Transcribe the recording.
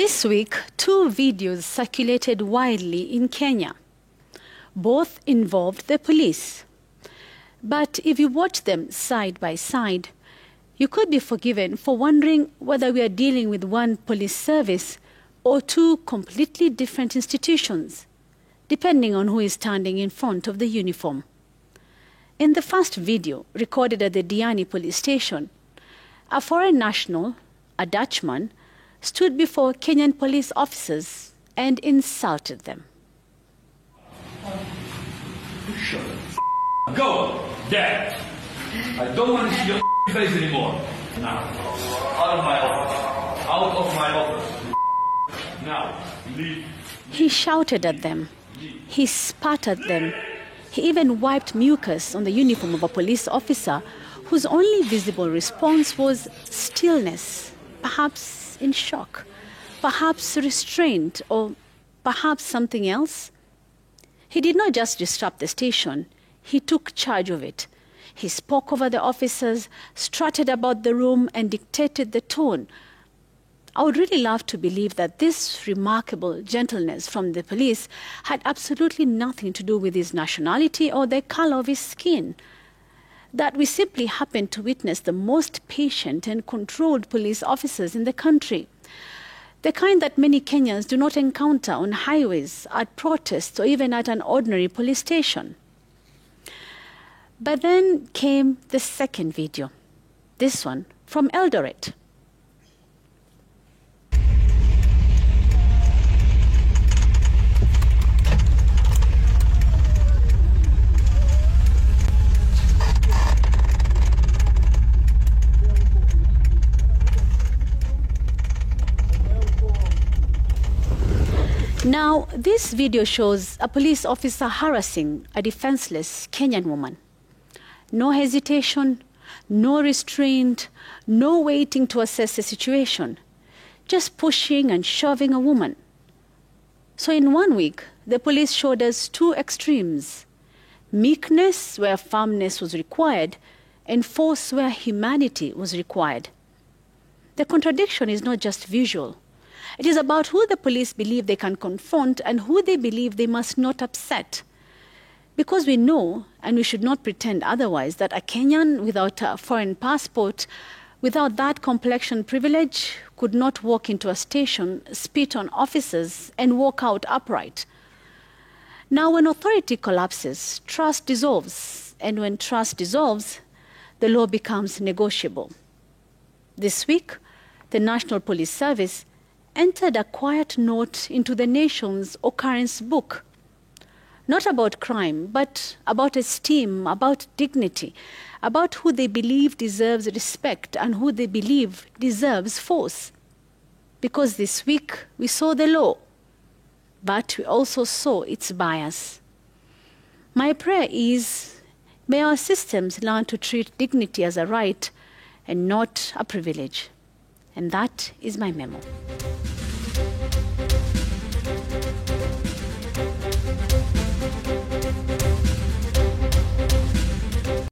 This week, two videos circulated widely in Kenya. Both involved the police. But if you watch them side by side, you could be forgiven for wondering whether we are dealing with one police service or two completely different institutions, depending on who is standing in front of the uniform. In the first video, recorded at the Diani police station, a foreign national, a Dutchman, stood before Kenyan police officers and insulted them. Go! There! I don't want to see your face anymore. Now, out of my office. Out of my office. Now, leave. He shouted at them. He spat at them. He even wiped mucus on the uniform of a police officer whose only visible response was stillness, perhaps in shock, perhaps restraint, or perhaps something else. He did not just disrupt the station, he took charge of it. He spoke over the officers, strutted about the room, and dictated the tone. I would really love to believe that this remarkable gentleness from the police had absolutely nothing to do with his nationality or the color of his skin. That we simply happened to witness the most patient and controlled police officers in the country. The kind that many Kenyans do not encounter on highways, at protests, or even at an ordinary police station. But then came the second video, this one from Eldoret. Now, this video shows a police officer harassing a defenseless Kenyan woman. No hesitation, no restraint, no waiting to assess the situation, just pushing and shoving a woman. So in 1 week, the police showed us two extremes: meekness where firmness was required, and force where humanity was required. The contradiction is not just visual. It is about who the police believe they can confront and who they believe they must not upset. Because we know, and we should not pretend otherwise, that a Kenyan without a foreign passport, without that complexion privilege, could not walk into a station, spit on officers, and walk out upright. Now, when authority collapses, trust dissolves. And when trust dissolves, the law becomes negotiable. This week, the National Police Service entered a quiet note into the nation's occurrence book. Not about crime, but about esteem, about dignity, about who they believe deserves respect and who they believe deserves force. Because this week we saw the law, but we also saw its bias. My prayer is, may our systems learn to treat dignity as a right and not a privilege. And that is my memo.